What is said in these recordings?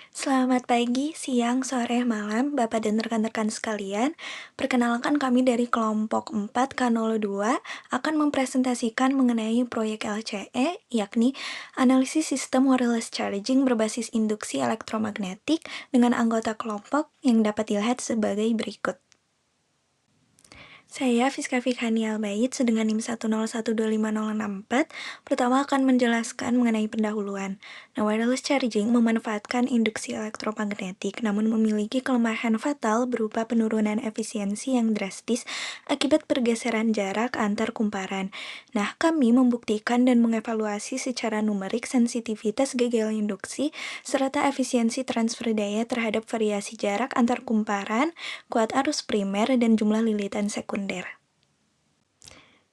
Selamat pagi, siang, sore, malam, Bapak dan rekan-rekan sekalian. Perkenalkan kami dari kelompok 4K02 akan mempresentasikan mengenai proyek LCE, yakni analisis sistem wireless charging berbasis induksi elektromagnetik dengan anggota kelompok yang dapat dilihat sebagai berikut. Saya Fiska Fikhani Albaid, dengan NIM 101250664, pertama akan menjelaskan mengenai pendahuluan. Nah, wireless charging memanfaatkan induksi elektromagnetik, namun memiliki kelemahan fatal berupa penurunan efisiensi yang drastis akibat pergeseran jarak antar kumparan. Nah, kami membuktikan dan mengevaluasi secara numerik sensitivitas gagal induksi serta efisiensi transfer daya terhadap variasi jarak antar kumparan, kuat arus primer, dan jumlah lilitan sekunder.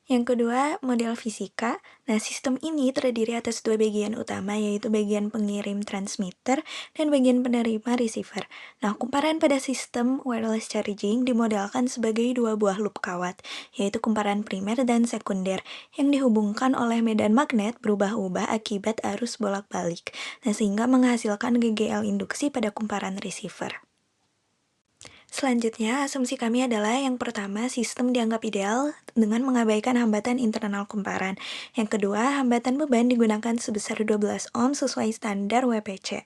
Yang kedua, model fisika. Nah, sistem ini terdiri atas dua bagian utama, yaitu bagian pengirim transmitter dan bagian penerima receiver. Nah, kumparan pada sistem wireless charging dimodelkan sebagai dua buah loop kawat, yaitu kumparan primer dan sekunder, yang dihubungkan oleh medan magnet berubah-ubah akibat arus bolak-balik, nah, sehingga menghasilkan GGL induksi pada kumparan receiver. Selanjutnya, asumsi kami adalah yang pertama, sistem dianggap ideal dengan mengabaikan hambatan internal kumparan. Yang kedua, hambatan beban digunakan sebesar 12 ohm sesuai standar WPC.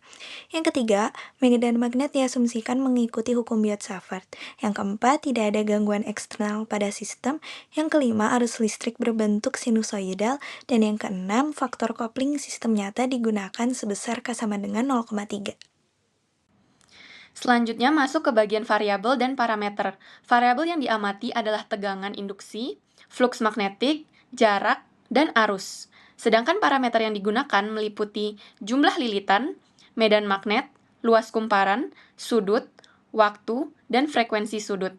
Yang ketiga, medan magnet diasumsikan mengikuti hukum Biot-Savart. Yang keempat, tidak ada gangguan eksternal pada sistem. Yang kelima, arus listrik berbentuk sinusoidal. Dan yang keenam, faktor kopling sistem nyata digunakan sebesar K sama dengan 0,3. Selanjutnya masuk ke bagian variabel dan parameter. Variabel yang diamati adalah tegangan induksi, fluks magnetik, jarak, dan arus. Sedangkan parameter yang digunakan meliputi jumlah lilitan, medan magnet, luas kumparan, sudut, waktu, dan frekuensi sudut.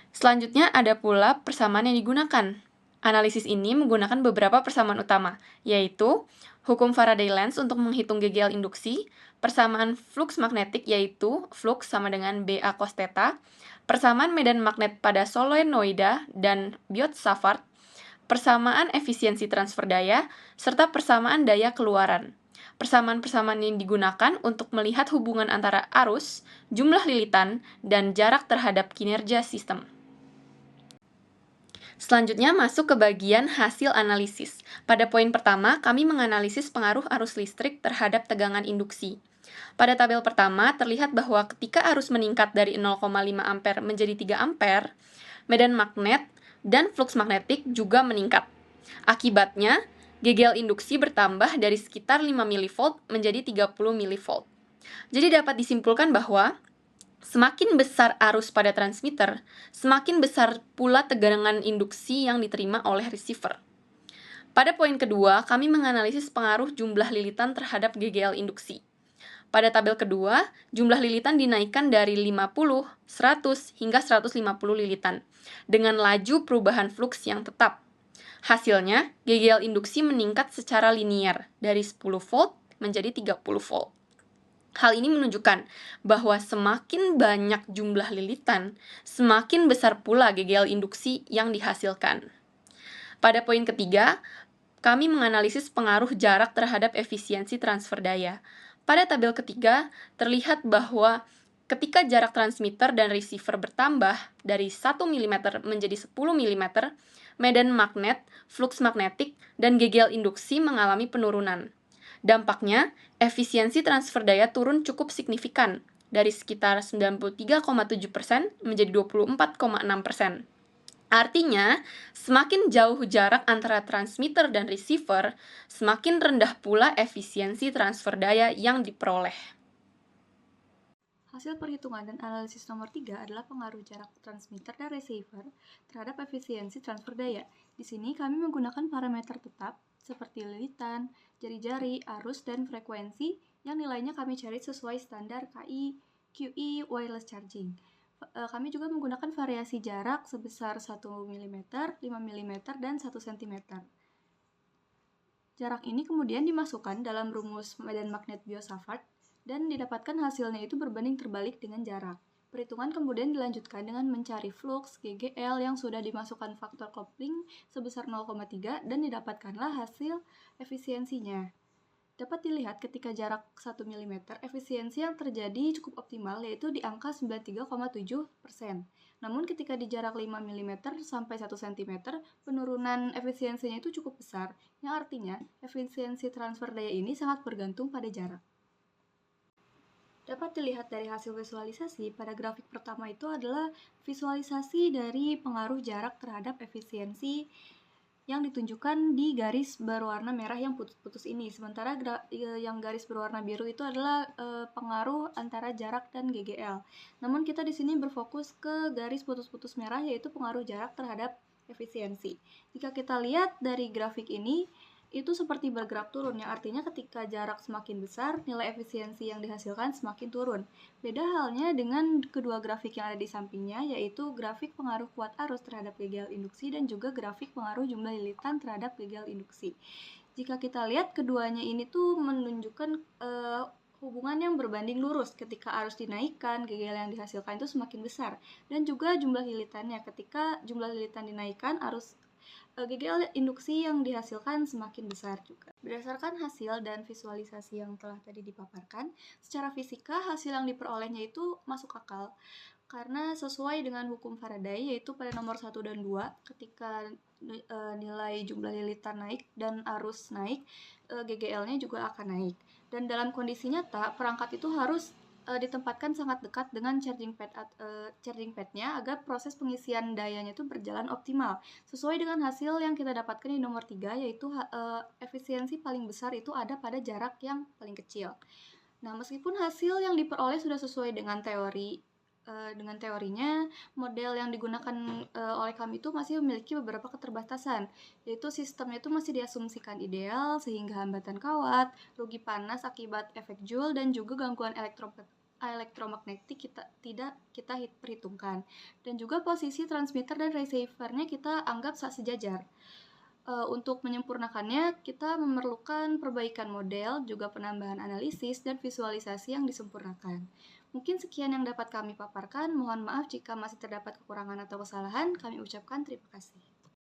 Selanjutnya ada pula persamaan yang digunakan. Analisis ini menggunakan beberapa persamaan utama, yaitu hukum Faraday-Lenz untuk menghitung GGL induksi, persamaan flux magnetik yaitu flux sama dengan BA cos theta, persamaan medan magnet pada solenoida dan Biot-Savart, persamaan efisiensi transfer daya, serta persamaan daya keluaran. Persamaan-persamaan yang digunakan untuk melihat hubungan antara arus, jumlah lilitan, dan jarak terhadap kinerja sistem. Selanjutnya masuk ke bagian hasil analisis. Pada poin pertama, kami menganalisis pengaruh arus listrik terhadap tegangan induksi. Pada tabel pertama, terlihat bahwa ketika arus meningkat dari 0,5 ampere menjadi 3 ampere, medan magnet dan flux magnetik juga meningkat. Akibatnya, GGL induksi bertambah dari sekitar 5 mV menjadi 30 mV. Jadi dapat disimpulkan bahwa semakin besar arus pada transmitter, semakin besar pula tegangan induksi yang diterima oleh receiver. Pada poin kedua, kami menganalisis pengaruh jumlah lilitan terhadap GGL induksi. Pada tabel kedua, jumlah lilitan dinaikkan dari 50, 100, hingga 150 lilitan, dengan laju perubahan fluks yang tetap. Hasilnya, GGL induksi meningkat secara linier, dari 10 volt menjadi 30 volt. Hal ini menunjukkan bahwa semakin banyak jumlah lilitan, semakin besar pula GGL induksi yang dihasilkan. Pada poin ketiga, kami menganalisis pengaruh jarak terhadap efisiensi transfer daya. Pada tabel ketiga, terlihat bahwa ketika jarak transmitter dan receiver bertambah dari 1 mm menjadi 10 mm, medan magnet, flux magnetik, dan GGL induksi mengalami penurunan. Dampaknya, efisiensi transfer daya turun cukup signifikan, dari sekitar 93,7% menjadi 24,6%. Artinya, semakin jauh jarak antara transmitter dan receiver, semakin rendah pula efisiensi transfer daya yang diperoleh. Hasil perhitungan dan analisis nomor 3 adalah pengaruh jarak transmitter dan receiver terhadap efisiensi transfer daya. Di sini kami menggunakan parameter tetap seperti lilitan, jari-jari, arus, dan frekuensi yang nilainya kami cari sesuai standar KI QE wireless charging. Kami juga menggunakan variasi jarak sebesar 1 mm, 5 mm, dan 1 cm. Jarak ini kemudian dimasukkan dalam rumus medan magnet Biot-Savart dan didapatkan hasilnya itu berbanding terbalik dengan jarak. Perhitungan kemudian dilanjutkan dengan mencari flux GGL yang sudah dimasukkan faktor kopling sebesar 0,3 dan didapatkanlah hasil efisiensinya. Dapat dilihat ketika jarak 1 mm, efisiensi yang terjadi cukup optimal yaitu di angka 93,7%. Namun ketika di jarak 5 mm sampai 1 cm, penurunan efisiensinya itu cukup besar, yang artinya efisiensi transfer daya ini sangat bergantung pada jarak. Dapat dilihat dari hasil visualisasi, pada grafik pertama itu adalah visualisasi dari pengaruh jarak terhadap efisiensi yang ditunjukkan di garis berwarna merah yang putus-putus ini. Sementara yang garis berwarna biru itu adalah pengaruh antara jarak dan GGL. Namun kita di sini berfokus ke garis putus-putus merah yaitu pengaruh jarak terhadap efisiensi. Jika kita lihat dari grafik ini, itu seperti bergerak turun, yang artinya ketika jarak semakin besar, nilai efisiensi yang dihasilkan semakin turun. Beda halnya dengan kedua grafik yang ada di sampingnya, yaitu grafik pengaruh kuat arus terhadap GGL induksi dan juga grafik pengaruh jumlah lilitan terhadap GGL induksi. Jika kita lihat, keduanya ini tuh menunjukkan hubungan yang berbanding lurus. Ketika arus dinaikkan, GGL yang dihasilkan itu semakin besar. Dan juga jumlah lilitannya, ketika jumlah lilitan dinaikkan, arus GGL induksi yang dihasilkan semakin besar juga. Berdasarkan hasil dan visualisasi yang telah tadi dipaparkan, secara fisika hasil yang diperolehnya itu masuk akal karena sesuai dengan hukum Faraday, yaitu pada nomor 1 dan 2, ketika nilai jumlah lilitan naik dan arus naik, GGL-nya juga akan naik. Dan dalam kondisi nyata, perangkat itu harus ditempatkan sangat dekat dengan charging pad-nya agar proses pengisian dayanya itu berjalan optimal. Sesuai dengan hasil yang kita dapatkan di nomor 3, yaitu efisiensi paling besar itu ada pada jarak yang paling kecil. Nah, meskipun hasil yang diperoleh sudah sesuai dengan teorinya, model yang digunakan oleh kami itu masih memiliki beberapa keterbatasan, yaitu sistemnya itu masih diasumsikan ideal sehingga hambatan kawat, rugi panas akibat efek Joule, dan juga gangguan elektromagnetik tidak kita perhitungkan. Dan juga posisi transmitter dan receivernya kita anggap sejajar. Untuk menyempurnakannya, kita memerlukan perbaikan model, juga penambahan analisis dan visualisasi yang disempurnakan. Mungkin sekian yang dapat kami paparkan. Mohon maaf jika masih terdapat kekurangan atau kesalahan. Kami ucapkan terima kasih.